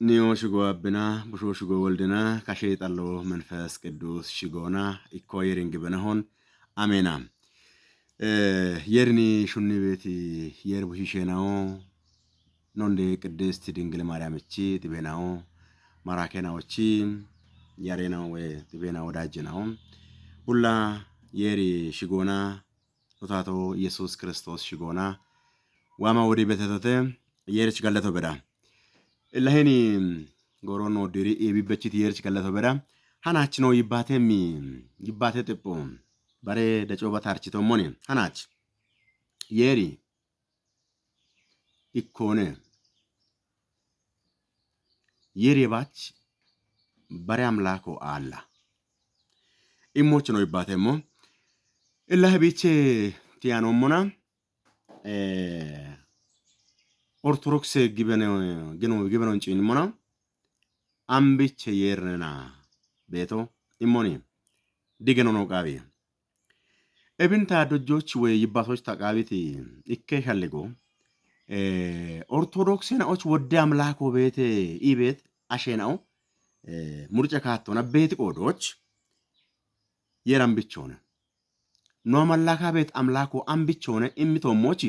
ኒዮ ሽጎ አብና ብሾ ሽጎ ወልድና ካሸይጣሎ መንፈስ ቅዱስ ሽጎና ኢኮየሪንግ በነሆን አሜና የርኒ ሹኒ ቤቲ የር ቡሂሼናው ኖንዴ ቅድስት ድንግል ማርያም እቺ ትቤናው ማራኬናዎቺ ያሬናው ወይ ትቤና ወዳጅናው ሁላ የሪ ሽጎና ቶታቶ ኢየሱስ ክርስቶስ ሽጎና ዋማ ወዲ በተተተ የርች ገለቶ በዳ ለሄኒ ጎሮኖ ዲሪ ኤቢበቺት የርች ገለቶ በዳ ሃናች ነው ይባቴ ጥጶ ባሬ ደጮባ ታርቺቶ ሞኔ ሃናች የሪ ኢኮነ የሪ ባች ባሬ አምላኮ አላ ኢሞች ነው ይባቴሞ ኢላህ ቢቼ ቲያኖ ሞና ኦርቶዶክስ ግበነው እንጭን ሞና አምቢቼ የርና ቤቶ ኢሞኒ ዲገኖ ነው ቃቢ እብንታ ዶጆች ወይ ይባቶች ተቃቢት ይከሻልጎ ኦርቶዶክስናዎች ወደ አምላኮ ቤት ኢቤት አሸናው ሙርጨ ካቶና ቤት ቆዶች የራምብቾነ ኖ መላካ ቤት አምላኮ አምብቾነ ኢሚቶሞች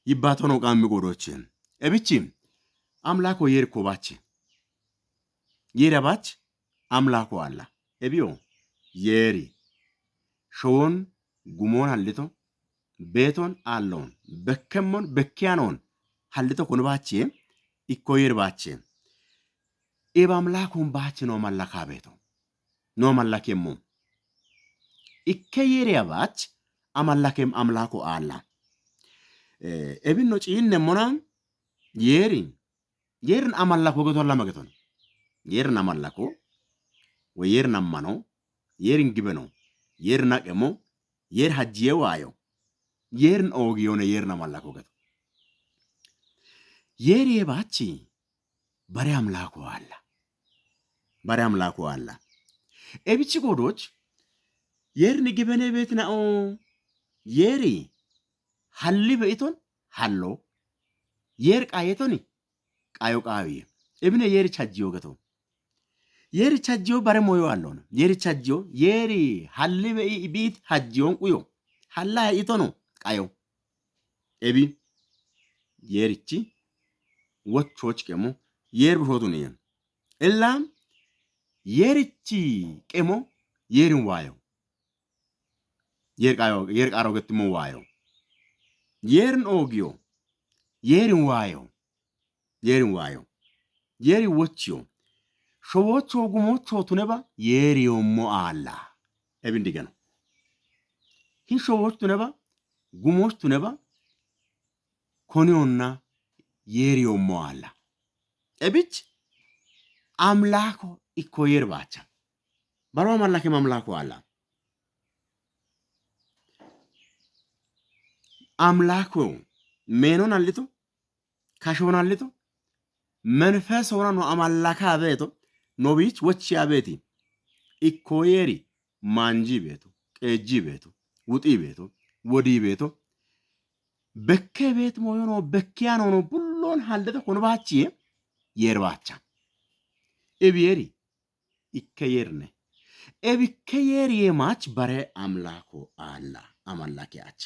ይባቶ ነው ቃሚ ቆዶች እብቺ አምላኮ የርኮባች የረባች አምላኮ አላ እቢዮ የሪ ሾን ጉሞን ሀልቶ ቤቶን አለውን በከሞን በኪያኖን ሀልቶ ኮንባች ኢኮየር ባች ኤባ አምላኮን ባች ነው መላካ ቤቶ ነው መላከሞ ኢከየር ያባች አምላከም አምላኮ አላ ኤብኖ ጪን ነሞና የርን አምላኮ ገቶላ ማገቶን የርን አምላኮ ወየርን አማኖ የርን ግበኖ የርን አቀሞ የር ሀጂየ ዋዮ የርን ኦጊዮነ የርን አምላኮ ገቶ የር የባቺ ባሬ አምላኮ አላ ኤቢቺ ጎዶች የርን ግበነ ቤት ናኦ የሪ ሀሊ በኢቶን ሀሎ የር ቃየቶኒ ቃዮ ቃዊ እብነ የር ቻጂዮ ገቶ የር ቻጂዮ ባሬ ሞዮ አለው የር ቻጂዮ የሪ ሀሊ በኢቢት ሀጂዮን ቁዮ ሀላ ኢቶኖ ቃዮ ኤቢ የርቺ ወቾች ቀሞ የር ብሾቱን ይን እላም የርቺ ቀሞ የርን ዋዮ የር ቃሮ ገትሞ ዋዮ የርን ኦጊዮ የርን ዋዮ የሪ ወቺዮ ሾዎቾ ጉሞቾ ቱነባ የሪዮ ሞአላ ኤብንዲገ ነው ሂን ሾዎች ቱነባ ጉሞች ቱነባ ኮኒዮና የሪዮ ሞአላ ኤቢች አምላኮ ኢኮየር ባቻ ባሮ አምላከም አምላኮ አላ አምላኮ ሜኖን አልቶ ካሾን አልቶ መንፈስ ሆና ነው አምላካ ቤቶ ኖቢች ወቺያ ቤቲ ኢኮየሪ ማንጂ ቤቶ ቀጂ ቤቶ ውጢ ቤቶ ወዲ ቤቶ በከ ቤት ሞዮኖ በኪያኖ ነው ሁሉን ሀልተ ኮንባቺ የርባቻ ኤቢየሪ ኢከየርነ ኤቢከየሪ የማች ባሬ አምላኮ አላ አማላኪያች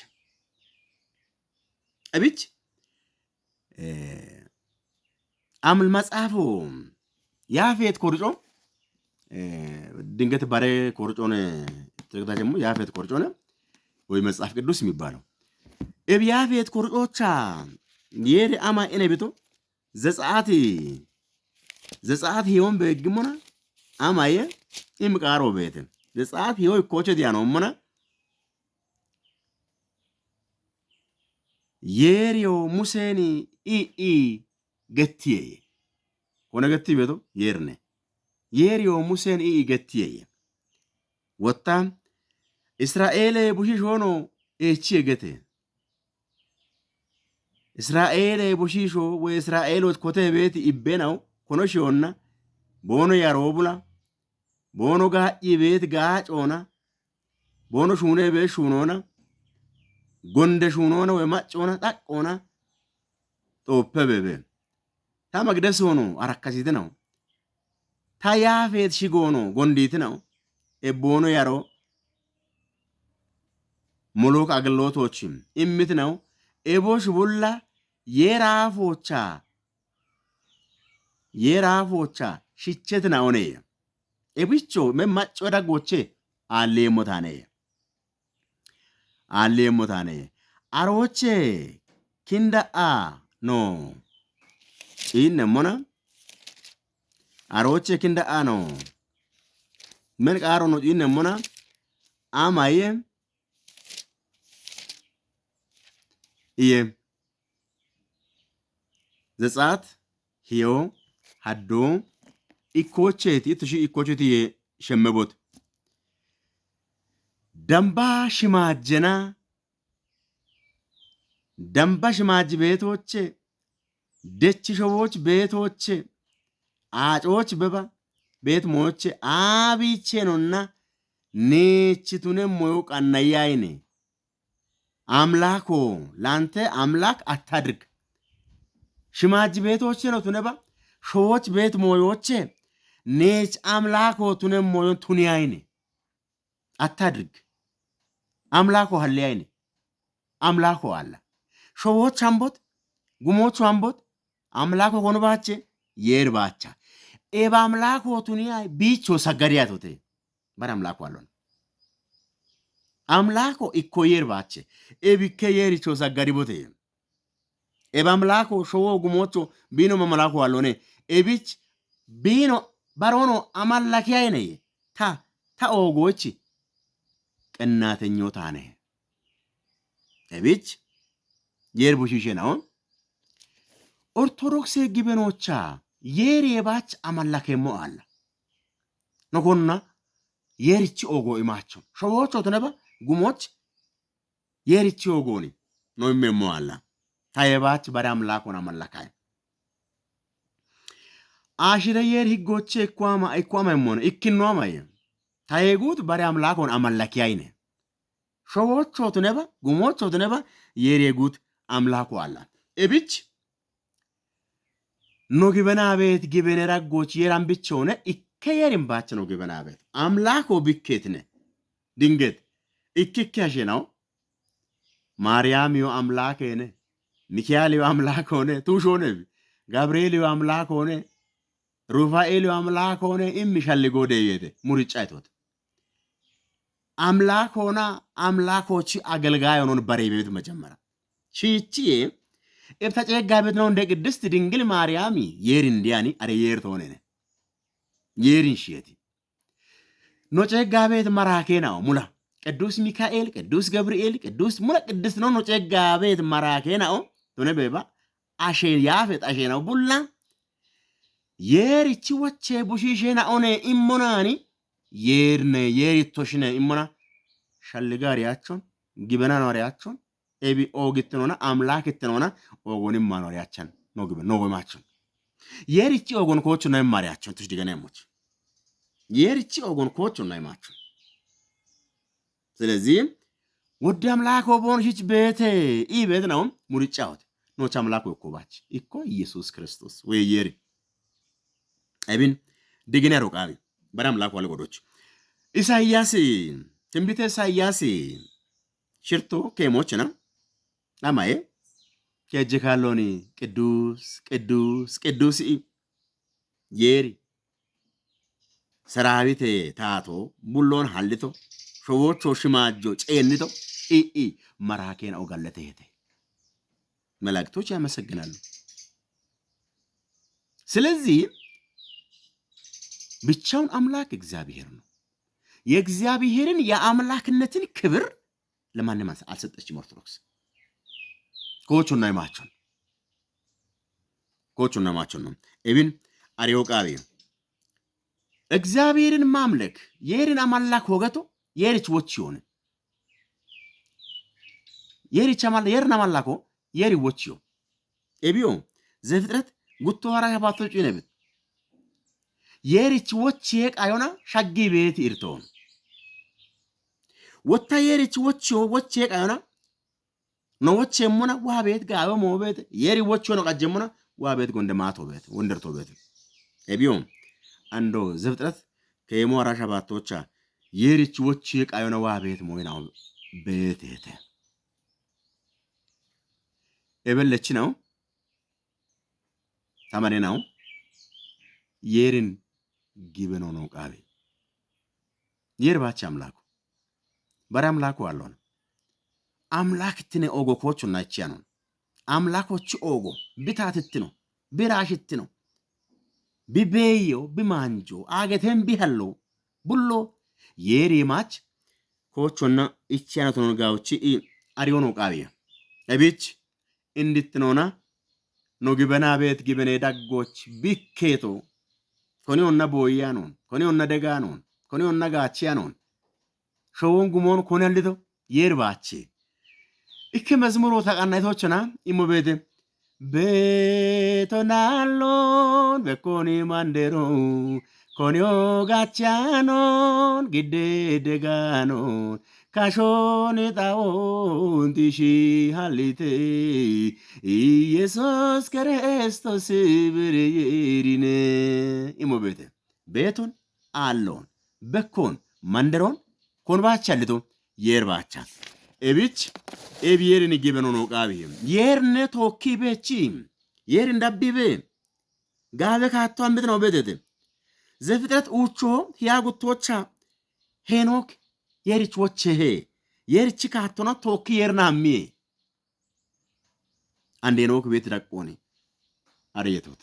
እቢች አምል መጽሐፉ ያፌት ኮርጮ ድንገት ባሬ ኮርጮን ተከታጀሙ ያፌት ኮርጮነ ወይ መጽሐፍ ቅዱስ የሚባለው እብ ያፌት ኮርጮቻ የሪ አማ እነብቶ ዘጻት ይሆን በግሞና አማየ ኢምቃሮ ቤት ዘጻት ይሆ ኮቸ ዲያኖ ሞና የሪዮ ሙሴኒ ኢ ገቲየ ኮነ ገቲ ቤቶ የርነ የሪዮ ሙሴን ኢ ገቲየ ወጣ እስራኤል ቡሺሽ ሆኖ እቺ ገተ እስራኤል ቡሺሾ ወይ እስራኤሎት ኮተ ቤት ይቤናው ኮኖሽዮና ቦኖ ያሮቡላ ቦኖ ጋኢ ቤት ጋጮና ቦኖ ሹኔ ቤት ሹኖና ጎንደ ሹኖና ወይ ማጮና ጣቆና ጦፐ ቤቤ ta magdes hono arakkasit ነው ta yaafeet shigono gondiit ነው ebbono yaro ሞሎክ አገልግሎቶችም እምት ነው ኤቦሽ ቡላ የራፎቻ ሽቸት ነው ነው ኤብቾ መማጮ ዳጎቼ አሌሞታኔ አሮቼ ኪንዳአ ኖ ኢነሞና አሮቼ ኪንዳአ ኖ ምን ቃሮ ነው ኢነሞና አማዬ ዘጻት ሂዮ ሀዶ ኢኮቼት ኢትሺ ኢኮቼት የሸመቦት ደምባ ሽማጅ ቤቶቼ ደችሾዎች ቤቶቼ አጮች በባ ቤት ሞቼ አቢቼ ነውና ኔችቱነ ሞዮ ቀናያይኔ አምላኮ ላንተ አምላክ አታድርግ ሽማጅ ቤቶቼ ነው ቱነባ ሾዎች ቤት ሞዮቼ ኔች አምላኮ ቱነ ሞዮን ቱኒያይኔ አታድርግ አምላኮ ሀልያይኔ አምላኮ አላ ሾዎች አምቦት ጉሞቹ አምቦት አምላኮ ኮኑባቼ የርባቻ ኤባ አምላኮ ቱኒያይ ቢቾ ሰገሪያቶቴ በር አምላኮ አሎን አምላኮ ኢኮ የርባቼ ኤቢከ የሪቾ ሰገሪቦቴ ኤባ አምላኮ ሾዎ ጉሞቹ ቢኖ መመላኮ አሎኔ ኤቢች ቢኖ ባሮኖ አማላኪያይኔ ታ ኦጎች ቀናተኞ ታኔ ኤቢች የርቡሽሽ ነው ኦርቶዶክስ ግበኖቻ የሬባች አማላከሞ አለ ነኮና የሪቺ ኦጎ ኢማቸው ሾዎቹ ተነባ ጉሞች የሪቺ ኦጎኒ ነው የሚሞ አለ ታየባች ባሪ አምላኮና አማላካይ አሽረ የር ህጎቼ ኢኳማ ይሞነ ኢክኖ ማየ ታየጉት ባሪ አምላኮን አማላኪያይነ ሾዎቹ ተነባ ጉሞቹ ተነባ የሬጉት አምላኮ አለ እብች ኖ ግበና ቤት ግበነ ራጎች የራም ብቻ ሆነ ኢከየርም ባች ነው ግበና ቤት አምላኮ ቢኬትነ ድንገት ኢክከሽ ነው ማርያም ዮ አምላክ ሆነ ሚካኤል ዮ አምላክ ሆነ ቱሽ ሆነ ጋብርኤል ዮ አምላክ ሆነ ሩፋኤል ዮ አምላክ ሆነ ኢምሻልጎ ደየተ ሙርጫ አይቶት አምላክ ሆና አምላኮች አገልጋይ ሆኖን በሬ ቤት መጀመሪያ ቺቺ ኤብታጨጋ ቤት ነው እንደ ቅድስት ድንግል ማርያም የር እንዲያኒ አረ የር ተሆነነ የርን ሽየቲ ኖጨጋ ቤት መራኬ ነው ሙላ ቅዱስ ሚካኤል ቅዱስ ገብርኤል ቅዱስ ሙላ ቅዱስ ነው ኖጨጋ ቤት መራኬ ነው ቶነ በባ አሼ ያፈጥ አሼ ነው ቡላ የርቺ ወቼ ቡሺሼና ኦኔ ኢሞናኒ የርነ የሪቶሽነ ኢሞና ሸልጋሪያቸውን ግበና ኖሪያቸውን ኤቢ ኦግትኖና አምላክ እትኖና ኦጎንም ማኖሪያቸን ነው ግበ ነው ወማቸው የሪቺ ኦጎን ኮቹ ነው ማሪያቸው ትሽ ዲገናሞች የሪቺ ኦጎን ኮቹ ነው ማቸው ስለዚህ ወደ አምላክ ኦቦንሽ ቤቴ ኢቤት ነው ሙርጫውት ኖች አምላክ ወኮባች ኢኮ ኢየሱስ ክርስቶስ ወይ የሪ አይቢን ዲገና ሮቃቢ በራም ላክ ወልጎዶች ኢሳይያስ ትንቢተ ኢሳይያስ ሽርቶ ከሞች ነው አማዬ ከጀካሎኒ ቅዱስ የሪ ሰራዊት ታቶ ቡሎን ሐልቶ ሾዎቹ ሽማጆ ጨንቶ መራኬን አውጋለተ ይሄ መላእክቶች ያመሰግናሉ ስለዚህ ብቻውን አምላክ እግዚአብሔር ነው የእግዚአብሔርን የአምላክነትን ክብር ለማንም አልሰጠችም ኦርቶዶክስ ኮቹና ይማቸው ነው ኤቢን አሪዮቃቢ እግዚአብሔርን ማምለክ የርን አምላክ ወገቶ የርች ወች ይሆነ የርች አምላክ የርን አምላኮ የሪ ወች ይሆ ኤቢዮ ዘፍጥረት ጉቶ ሐራ ያባቶጭ ይነብት የርች ወች የቃዮና ሻጊ ቤት ይርቶን ወታ የርች ወች የቃዮና ነው ወች የሙና ዋ ቤት ጋር ሞቤት የሪ ወች ነው ቀጀሙና ዋቤት ጎንደ ማቶ ቤት ወንደርቶ ቤት ኤቢዮም አንዶ ዘፍጥረት ከየሞ አራሻ ባቶቻ የሪች ወች ቃዮነ ዋቤት ሞይናው ቤቴተ ኤበለች ነው ታማኔ ነው የርን ጊበኖ ነው ቃቤ የርባች አምላኩ በራምላኩ አሎን አምላክ ትነ ኦጎ ኮቹና እቺያኖን አምላኮች ኦጎ ቢታትት ነው ቢራሽት ነው ቢቤዮ ቢማንጆ አገተን ቢሃሎ ቡሎ የሪማች ኮቹና እቺያኖን ጋውቺ አሪዮኖ ቃቤ እቢች እንድትኖና ኖ ጊበና ቤት ጊበኔ ዳጎች ቢኬቶ ኮኒዮና ቦያኖን ኮኒዮና ደጋኖን ኮኒዮና ጋቺያኖን ሾውን ጉሞን ኮነልዶ የርባቼ እከ መዝሙሩ ተቃናይቶችና ኢሞቤት ቤቶናሎን በኮኒ ማንደሮ ኮኒዮ ጋቻኖን ግዴ ደጋኖን ካሾን ጣውን ቲሺ ሃሊቴ ኢየሱስ ክርስቶስ ብርይሪነ ኢሞቤት ቤቶን አሎን በኮን ማንደሮን ኮንባቻ ልቶ የርባቻ ኤቢች ኤቢየርን ጊበኖ ነው ቃቢ የርነ ቶኪ ቤቺ የር እንዳቢቤ ጋበ ካቶ አምት ነው ቤተት ዘፍጥረት ኡቾ ያጉቶቻ ሄኖክ የሪች ወቼ የሪች ካቶና ቶኪ የርናሚ አንዴ ኖክ ቤት ዳቆኒ አረየቶት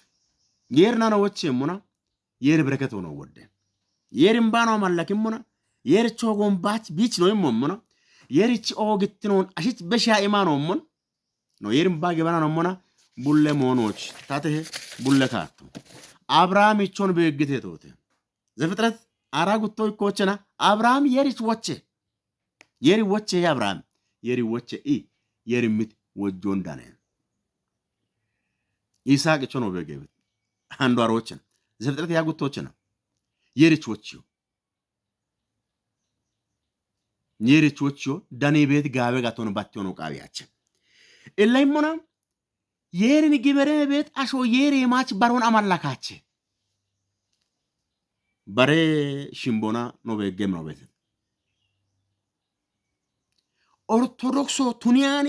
የርና ነው ወቼ ሙና የር በረከት ነው ወደ የርምባኖ ማላኪሙና የርቾ ጎምባች ቢች ነው ይሞሙና የሪች ኦግትኖን አሽት በሻኢማ ነው ሞን ነው የርምባ ገባና ነው ሞና ቡለ ሞኖች ታተህ ቡለ ካቱ አብርሃም ይቾን በግቴ ተውተ ዘፍጥረት አራጉቶ ይኮቸና አብርሃም የሪች ወቼ የሪ ወቼ አብርሃም የሪ ወቼ የሪምት ወጆ እንዳነ ይስሐቅ ይቾ ነው በገበት አንዱ አሮችን ዘፍጥረት ያጉቶችና የሪች ወቼው የሪቾቹ ዳኔ ቤት ጋበ ጋቶን ባትዮ ነው ቃቢያች እላይሞና የርን ጊበረ ቤት አሾ የሬ ማች ባሮን አማላካች ባሬ ሽምቦና ነው በገም ነው ቤት ኦርቶዶክሶ ቱኒያኒ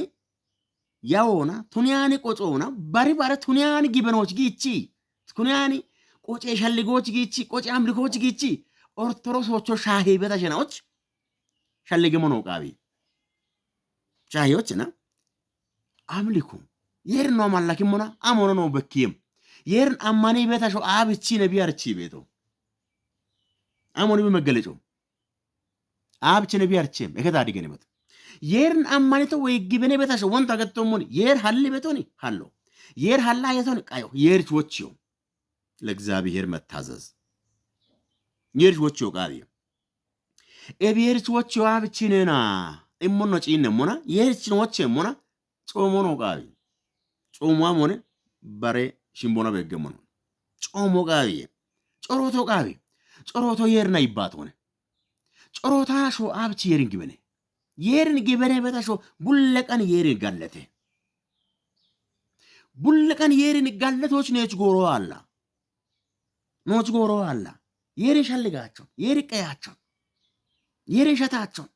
ያውና ቱኒያኒ ቆጾና ባሪ ባረ ቱኒያኒ ጊበኖች ጊቺ ቱኒያኒ ቆጬ ሸልጎች ጊቺ ቆጬ አምልኮች ጊቺ ኦርቶዶክሶቹ ሻሂ በታሸናዎች ሸልገሞ ነው ቃቢ ቻዮችና አምልኩ የርን ነው ማላኪሞና አሞኖ ነው በኪም የርን አማኔ ቤታሾ አብቺ ነቢ አርቺ ቤቶ አሞኒ በመገለጫው አብቺ ነቢ አርቺም እከታ ዲገነበት የርን አማኔቶ ወይ ግበኔ ቤታሾ ወንታ ገተሞኒ የር ሐል ቤቶኒ ሐሎ የር ሐላ የቶኒ ቃዮ የርች ወቺው ለእግዚአብሔር መታዘዝ የርች ወቺው ቃቢ ኤቢየርች ወቺው አብቺነና እሞኖ ጪነሞና የርች ወቺ ሞና ጾሞ ነው ቃቢ ጾሟ ሞነ ባሬ ሽምቦና በገመኑ ጾሞ ቃቢ ጾሮቶ ቃቢ ጾሮቶ የርና ይባት ሆነ ጾሮታ ሾ አብቺ የርን ግበኔ በታሾ ቡለቀን የርን ጋለተ ቡለቀን የርን ጋለቶች ነች ጎሮ አላ ኖች ጎሮ አላ የርን ሸልጋቸው የር ቀያቸው የርን ሸታቸው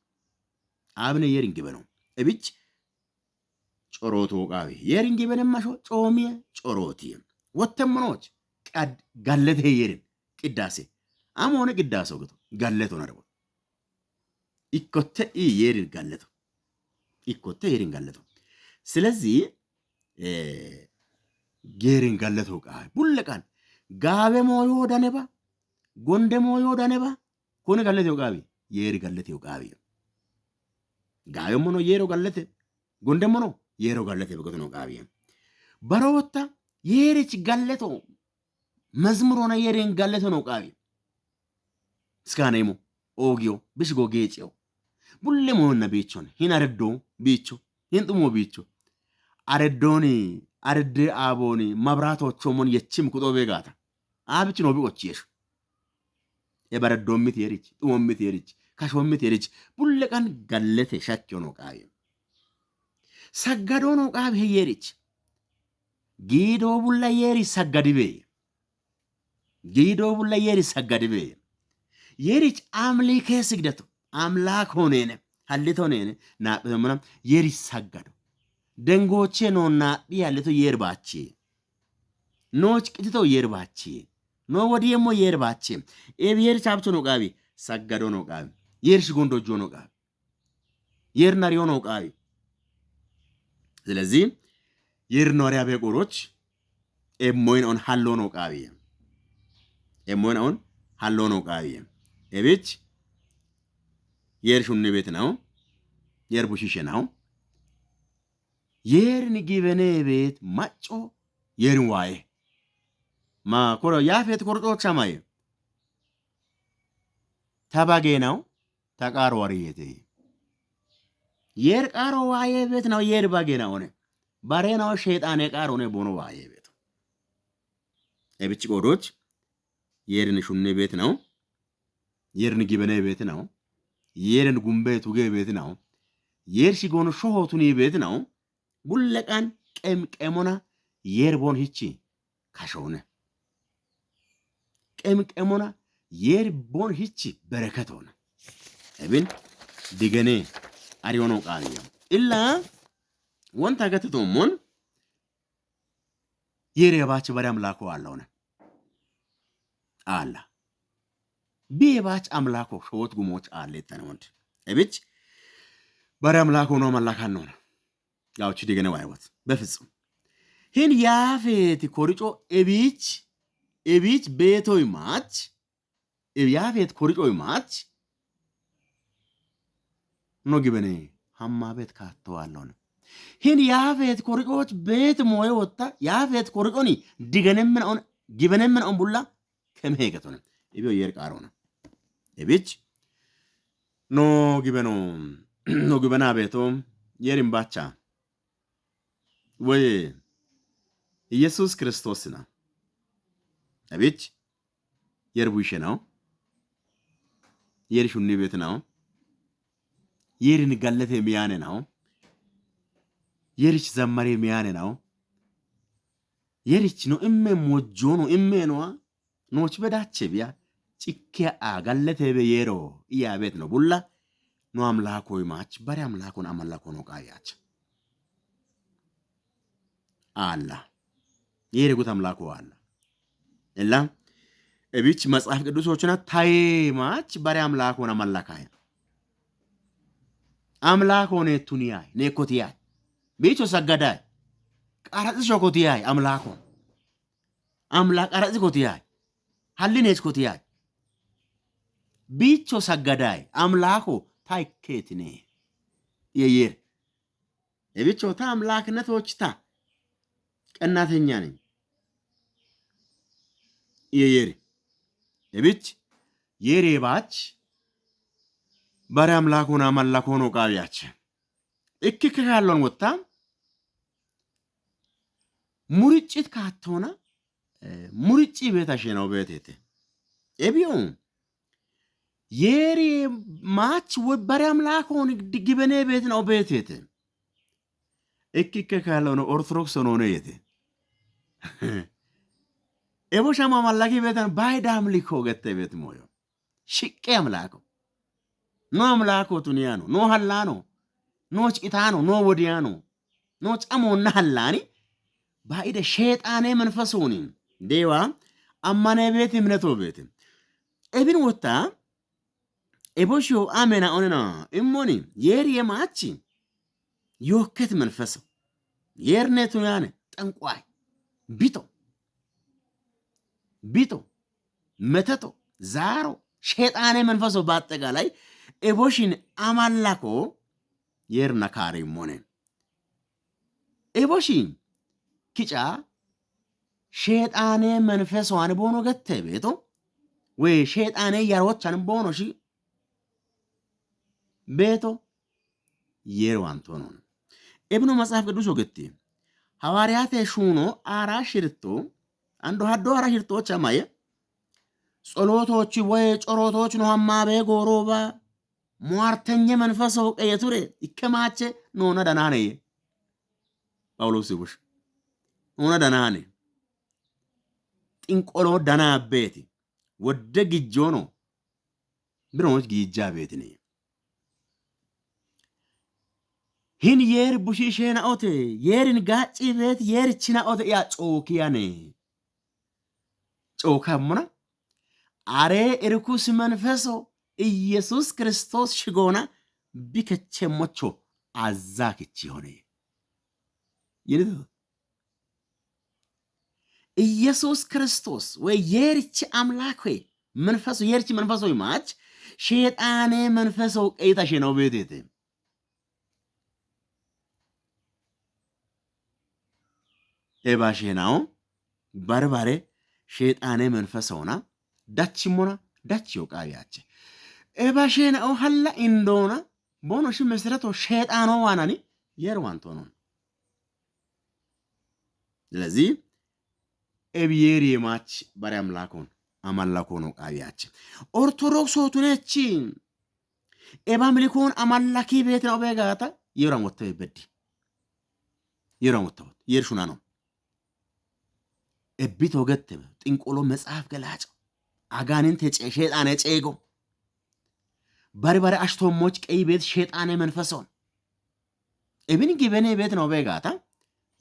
አብነ የርን ግበነው እብጭ ጾሮቶ ቃቢ የርን ግበነማሾ ጾሚ ጾሮቲ ወተምኖች ቀድ ጋለተ የርን ቅዳሴ አሞነ ቅዳሴው ገቶ ጋለቶ ነው ኢኮተ የርን ጋለቶ ኢኮተ የርን ጋለቶ ስለዚህ የርን ጋለቶ ቃቢ ቡለቃን ጋበ ሞዮ ዳነባ ጎንደ ሞዮ ዳነባ ኮነ ጋለቶ ቃቢ የር ጋለቶ ቃቢ ጋበ ሞኖ የሮ ጋለተ ጎንደ ሞኖ የሮ ጋለተ በገቶ ነው ቃቢ በሮታ የርች ጋለቶ መዝሙሮና የርን ጋለቶ ነው ቃቢ ስካኔሞ ኦጊዮ ብሽጎ ጌጭዮ ቡለ ሞና ቢቾን ሂናረዶ ቢቾ ሂንጥሞ ቢቾ አረዶኒ አረደ አቦኒ መብራቶቾ ሞን የችም ኩጦ ቤጋታ አብች ነው ቢቆችየሽ የበረዶምት የሪች ጥሞምት የሪች ካሾምት የሪች ቡለ ቀን ጋለተ ሻክዮ ነው ቃቢ ሰጋዶ ነው ቃቢ የሪች ጊዶ ቡላ የሪ ሰገድቤ ጊዶ ቡላ የሪ ሰገድቤ የሪች አምሊከ ስግደቱ አምላክ ሆነነ ሀልቶ ሆነነ ናበመና የሪ ሰገዱ ደንጎቼ ነውና ያለቶ የርባቺ ኖች ቅጥቶ የርባቺ ኖ ወዲየሞ የርባቺ ኤብየር ቻብቶ ነው ቃቢ ሰገዶ ነው ቃቢ የርሽ ጎንዶጆ ነው ቃቢ የርናሪዮ ነው ቃቢ ስለዚህ የርኖሪያ በቆሮች ኤሞይን ኦን ሃሎ ነው ቃቢ ኤሞይን ኦን ሃሎ ነው ቃቢ ኤቤች የርሹን ቤት ነው የርቡሽሽ ነው የርን ጊበኔ ቤት ማጮ የርን ዋይ ማ ኮሮ ያፌት ኮርጦች ሰማይ ታባጌ ነው ተቃሮ ወርየቴ የር ቃሮ ዋይ ቤት ነው የር ባጌ ነው ሆነ ባሬ ነው ሸይጣን የቃሮ ነው ቦኖ ዋይ ቤት ኤብጭ ቆዶች የርን ሹኔ ቤት ነው የርን ጊበኔ ቤት ነው የርን ጉምቤቱ ገ ቤት ነው የርሽ ጎኖ ሾሆቱኒ ቤት ነው ቡለቃን ቀምቀሞና የርቦን ሂቺ ካሾነ ቀምቀሞና የርቦን ሂቺ በረከት ሆነ እብን ዲገኔ አሪዮኖ ቃልዮ ኢላ ወንታ ገተቶሞን የሬባች ባሪ አምላኮ አለውነ አላ ቢባች አምላኮ ሾት ጉሞች አለ ተነወንድ እብች ባሪ አምላኮ ነው መላካን ነው ያውቺ ዲገኔ ዋይወት በፍጹም ሂን ያፌት ኮሪጮ ኤቢች ቤቶይ ማች ያፌት ኮሪጮይ ማች ኖ ጊበኔ ሀማ ቤት ካተዋለውን ሂን ያፌት ኮሪጮች ቤት ሞይ ወጣ ያፌት ኮሪጮኒ ዲገነምን ኦን ጊበነምን ኦን ቡላ ከመሄገቶነ ኢቢዮ የርቃሮ ነው ኤቢች ኖ ጊበና ቤቶም የሪም ባቻ ወይ ኢየሱስ ክርስቶስ ነው አቤት የርቡሽ ነው የርሹኒ ቤት ነው የርን ጋለተ ሚያነ ነው የርች ዘመሬ ሚያነ ነው የርች ነው እመ ሞጆ ነው እመ ነው ኖች በዳቸ ቢያ ጭኪያ ጋለተ በየሮ ያ ቤት ነው ቡላ ነው አምላኮይ ማች ባሪ አምላኮን አምላኮ ነው ቃያች አላ የርጉት አምላኮ አላ እላ እቢች መጽሐፍ ቅዱሶችና ታይ ማች ባሪ አምላኮን አምላካያ አምላኮን እቱኒያ ነኮቲያ ቤቾ ሰገዳይ ቃራጽ ሾኮቲያ አምላኮን አምላክ ቃራጽ ኮቲያ ሐሊኔስ ኮቲያ ቢቾ ሰገዳይ አምላኮ ታይኬትኔ የየር እቢቾ ታ አምላክነቶች ታ ቀናተኛ ነኝ የየር እቢች የሬባች ባሪ አምላኮና አምላኮ ነው ቃቢያች እክክ ካሎን ወጣ ሙርጭት ካቶና ሙርጭ ቤታሽ ነው ቤቴቴ ኤቢዮ የሬ ማች ወባሪ አምላኮን ጊበኔ ቤት ነው ቤቴቴ እክክ ካሎን ኦርቶዶክስ ነው ነው የቴ ኤቦሻማ ማላኪ ቤተን ባይዳ አምልኮ ገተ ቤት ሞዮ ሽቄ አምላኮ ኖ አምላኮ ቱኒያኖ ኖ ሐላኖ ኖ ጭታኖ ኖ ወዲያኖ ኖ ጫሞና ሐላኒ ባይደ ሸይጣኔ መንፈሱኒ ዴዋ አማኔ ቤት እምነቶ ቤት ኤብን ወጣ ኤቦሾ አሜና ኦነና እሞኒ የር የማቺ ዮከት መንፈስ የርነቱ ያነ ጠንቋይ ቢቶ መተቶ ዛሮ ሸይጣኔ መንፈሶ ባጠቃላይ ኤቦሽን አማላኮ የርናካሪ ሞኔ ኤቦሽን ኪጫ ሸይጣኔ መንፈሷን ቦኖ ገተ ቤቶ ወይ ሸይጣኔ ያሮቻን ቦኖ ሺ ቤቶ የርዋንቶ ነው ኤብኑ መጽሐፍ ቅዱስ ወገቴ ሐዋርያት ሹኖ አራ ሽርቶ አንዱ ሀዶ አራ ሽርቶች አማየ ጸሎቶች ወይ ጮሮቶች ነው አማበ ጎሮባ ሟርተኛ መንፈሶ ቀየቱሬ ይከማቸ ነውና ዳናኔ ጳውሎስ ይቡሽ ona danane tinqolo dana beti wodde gijjono bironos gijja betini hin yer bushishena ote yerin gaci bet yer china ote ya cokiyane cokamuna are irkus manfeso ኢየሱስ ክርስቶስ ሽጎና ቢከቸሞቾ አዛክቺ ሆነ ይልዱ ኢየሱስ ክርስቶስ ወይ የርቺ አምላክ ወይ መንፈሱ የርቺ መንፈሱ ማች ሸይጣኔ መንፈሱ ቀይታሽ ነው ቤቴት ኤባሽናው ባርባሬ ሸይጣኔ መንፈሱና ዳችሞና ዳችዮ ቃያቸ ኤባሽናው ሐላ ኢንዶና ቦኖሽ መስረቶ ሸይጣኖ ዋናኒ የርዋንቶ ነው ስለዚህ ኤብየሪ ማች ባሪያም ላኮን አማላኮ ነው ቃቢያች ኦርቶዶክሶቱነቺ ኤባምሊኮን አማላኪ ቤት ነው በጋታ ይራሞተ በዲ ይራሞተ ይርሹና ነው እቢቶ ገተበ ጥንቆሎ መጽሐፍ ገላጭ አጋንንት ሸይጣን ጨጎ ባሪባሪ አሽቶሞች ቀይ ቤት ሸይጣን መንፈሶን እብን ግበኔ ቤት ነው በጋታ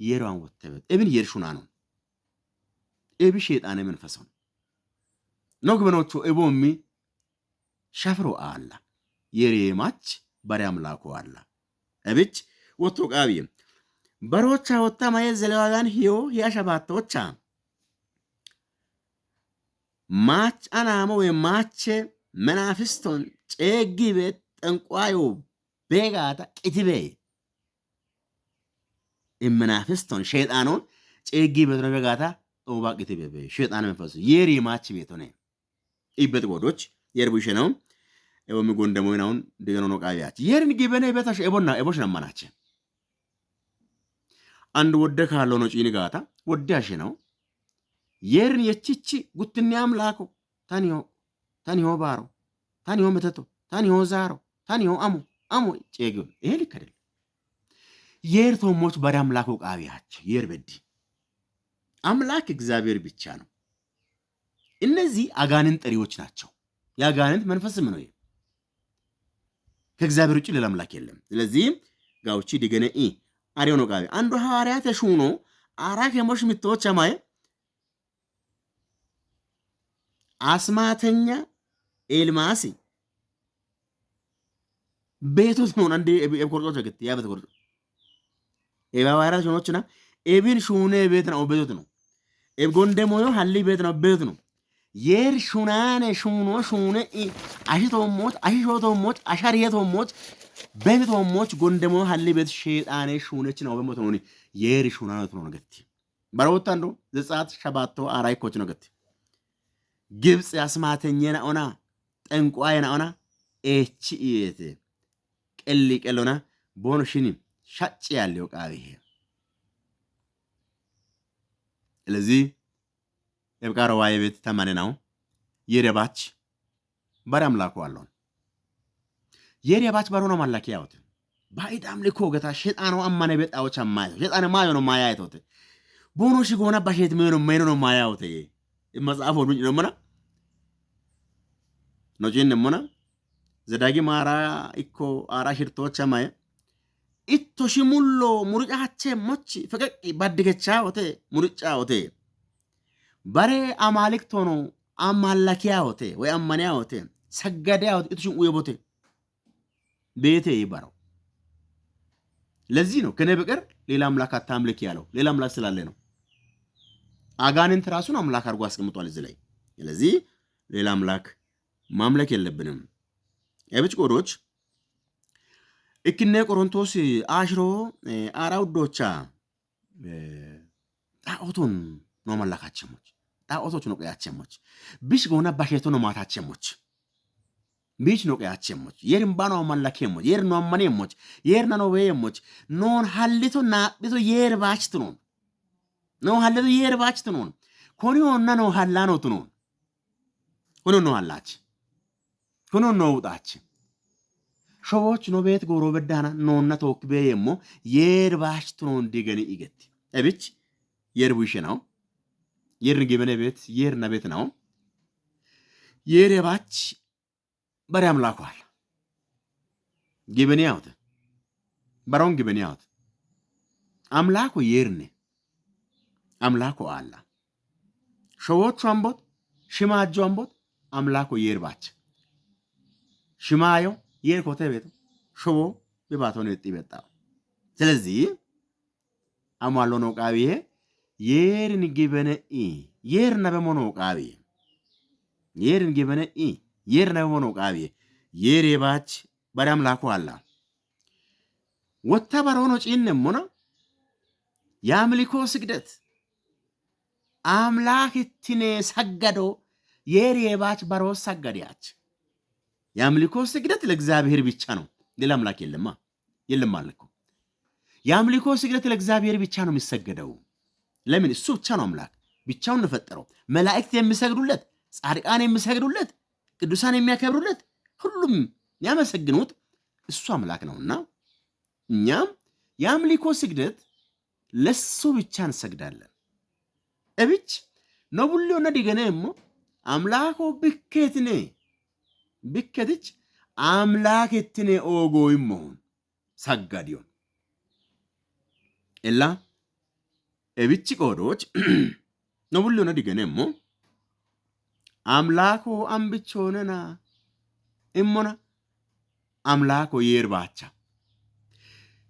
ይራን ወተበ እብን ይርሹና ነው ኤቢ ሸይጣን መንፈሶን ኖግበኖቹ ኤቦሚ ሻፍሮ አላ የሬማች ባሪያም ላኮ አላ እብች ወቶ ቃቢ በሮቻ ወጣ ማየ ዘለዋጋን ሂዮ ያሻባቶቻ ማች አናሞ ወማች መናፍስቶን ጨጊ ቤት ጠንቋዮ ቤጋታ ቂቲቤ እመናፍስቶን ሸይጣኖን ጨጊ ቤት ነው ቤጋታ ኦባ ቂቲቤ ሸይጣን መንፈሱ የሪ ማች ቤት ሆነ ይበት ጎዶች የርቡሽ ነው ኤቦሚ ጎንደሞ ነው ደገኖ ነው ቃቢያች የርን ግበኔ ቤታሽ ኤቦና ኤቦሽ ነማናች አንድ ወደ ካለው ነው ጪኒ ጋታ ወዳሽ ነው የርን የቺቺ ጉትኒ አምላኮ ታኒዮ ባሮ ታኒዮ መተቶ ታኒዮ ዛሮ ታኒዮ አሙ ጨጊ ይሄ ልክ አይደል የርቶሞች ባሪ አምላኮ ቃቢያች የርበዲ አምላክ እግዚአብሔር ብቻ ነው እነዚህ አጋንንት ጠሪዎች ናቸው ያጋንንት መንፈስም ነው ከእግዚአብሔር ውጪ ሌላ አምላክ የለም ስለዚህ ጋውቺ ዲገነኢ አሪዮ ነው ቃቢ አንዱ ሐዋርያ ተሹኖ አራክ የሞሽ ምትዎች ማየ አስማተኛ ኤልማሲ ቤቶት ነው አንዴ ኤብኮርጦች ገት ያበት ኮርጦ ኤባዋራ ሾኖችና ኤቢን ሹኔ ቤት ነው ቤቶት ነው ኤብጎንደሞዮ ሐሊ ቤት ነው ቤት ነው የር ሹናኔ ሹኖ ሹኔ አሽቶሞች አሻሪየቶሞች ቤቶሞች ጎንደሞ ሐሊ ቤት ሸይጣኔ ሹነች ነው በሞት ነው የር ሹናኔ ነው ገት ባሮታንዶ ዘጻት ሸባቶ አራይኮች ነው ገት ግብጽ ያስማተኛና ኦና ጠንቋይና ኦና ኤችኢት ቀሊቀሎና ቦኖሽኒ ሻጭ ያለው ቃቢሄ ስለዚህ የብቃሮ ዋይ ቤት ተማነናው የረባች ባሪያም ላኮ አለውን የረባች ባሮና ማላኪ ያውት ባይዳም ልኮ ገታ ሸይጣኑ አማነ ቤጣዎች አማይ ሸይጣን ማዮ ነው ማያይቶት ቦኖሽ ጎና ባሸት ሜኖ ነው ማያውት መጽሐፍ ወዱኝ ነው መና ነው ጂን ነው መና ዘዳጊ ማራ ኢኮ አራ ሽርቶች አማይ ኢቶሽሙሎ ሙርጫቸ ሞች ፈቀቅ ባድገቻ ወተ ሙርጫ ወተ ባሬ አማልክቶ ነው አማላኪያ ወተ ወይ አማንያ ወተ ሰገዳያ ወተ ኢቶሽም ወይቦተ ቤቴ ይባረው ለዚህ ነው ከነ በቀር ሌላ አምላክ አታምልክ ያለው ሌላ አምላክ ስላለ ነው አጋንንት ራሱን አምላክ አርጎ አስቀምጧል እዚህ ላይ ስለዚህ ሌላ አምላክ ማምለክ የለብንም የብጭ ቆዶች እክነ ቆሮንቶስ አሽሮ አራውዶቻ ጣዖቱን ነው ማላካቸሞች ጣዖቶች ነው ቀያቸሞች ቢሽ ጎና ባሸቶ ነው ማታቸሞች ቢሽ ነው ቀያቸሞች የርምባ ነው ማላከሞች የር ነው ማነሞች የር ነው ወየሞች ኖን ሐሊቶ ናቢቶ የር ባችት ነው ሐሊቶ የር ባችት ነው ኮኒዮና ነው ሐላ ነው ትኖ ኮኖ ነው ሐላች ኮኖ ነው ውጣች ሾቦች ነው ቤት ጎሮ በዳና ነውና ተወክበ የሞ የርባሽት ነው እንዲገኒ ይገት እብች የርቡሽ ነው የርን ግበነ ቤት የርና ቤት ነው የሬባች በሪ አምላኳል ግበነ ያውት በሮን ግበነ ያውት አምላኩ የርነ አምላኩ አላ ሾዎቹ አምቦት ሽማጆ አምቦት አምላኩ የርባች ሽማዮ የርኮተ ቤት ሾዎ በባቶን ይጥበጣው ስለዚህ አማሎ ነው ቃቢዬ የርን ግበነ የርና በመኖ ቃቢዬ የርን ግበነ የርና በመኖ ቃቢዬ የሬባች በሪ አምላኩ አላ ወታ በሮኖ ጪነሞና የአምልኮ ስግደት አምላክ እትኔ ሰገዶ የሬባች በሮስ ሰገዲያች የአምልኮ ስግደት ለእግዚአብሔር ብቻ ነው ሌላ አምላክ የለም አልኩ የአምልኮ ስግደት ለእግዚአብሔር ብቻ ነው የሚሰገደው ለምን እሱ ብቻ ነው አምላክ ብቻውን ነው ፈጠረው መላእክት የሚሰግዱለት ጻድቃን የሚሰግዱለት ቅዱሳን የሚያከብሩለት ሁሉም ያመሰግኑት እሱ አምላክ ነውና እኛም የአምልኮ ስግደት ለሱ ብቻ እንሰግዳለን እብች ነው ሁሉና ዲገነም አምላኮ ብከትች አምላክ እትኔ ኦጎይሞን ሰጋዲዮን ኤላ እብች ቆዶች ነው ሁሉና ዲገነም አምላኮ አምብቾነና እሞና አምላኮ የርባቻ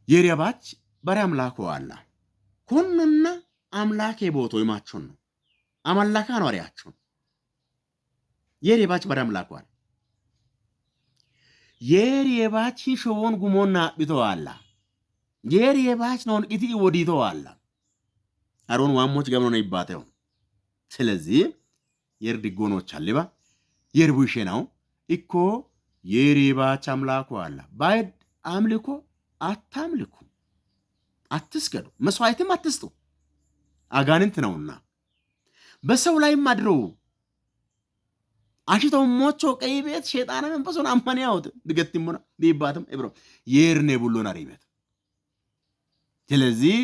የሬባች በሪ አምላኮ አላ ኩንና አምላኬ ቦቶ ይማቹን ነው አማላካ ነው አሪያቹን የሬባች በሪ አምላኮ አላ የሬባች ሾውን ጉሞና ቢተዋላ የሬባች ነው እንቅቲ ወዲተዋላ አሮን ዋሞች ገምኖ ነው ይባተው ስለዚህ የርድጎኖች አለባ የርቡሽ ነው እኮ የሬባች አምላኮ አላ ባይድ አምልኮ አታምልኩ አትስገዱ መስዋዕትም አትስጡ አጋንንት ነውና በሰው ላይ ማድሮ አሽተው ሞቾ ቀይ ቤት ሸይጣን መንፈሱን አማን ያውት ድገትምና ቢባትም እብሮ የርኔ ቡሎና ሪቤት ስለዚህ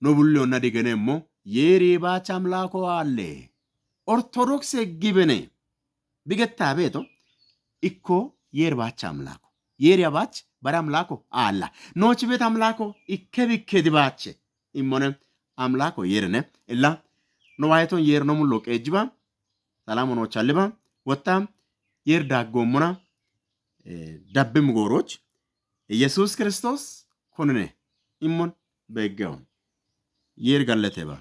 ነው ቡሎና ደገነሞ የሬባች አምላኮ አለ ኦርቶዶክስ ግብነ ቢገታ ቤቶ እኮ የርባች አምላኮ የሬባች በሪ አምላኮ አላ ኖች ቤት አምላኮ ይከብከ ዲባች ኢሞነ አምላኮ የርነ እላ ኖዋይቶን የርኖ ሙሉ ቀጅባ ሰላሞኖች አለባ ወጣም የርዳጎሙና ዳብም ጎሮች ኢየሱስ ክርስቶስ ኮንነ ኢሞን በገው የርጋለተባ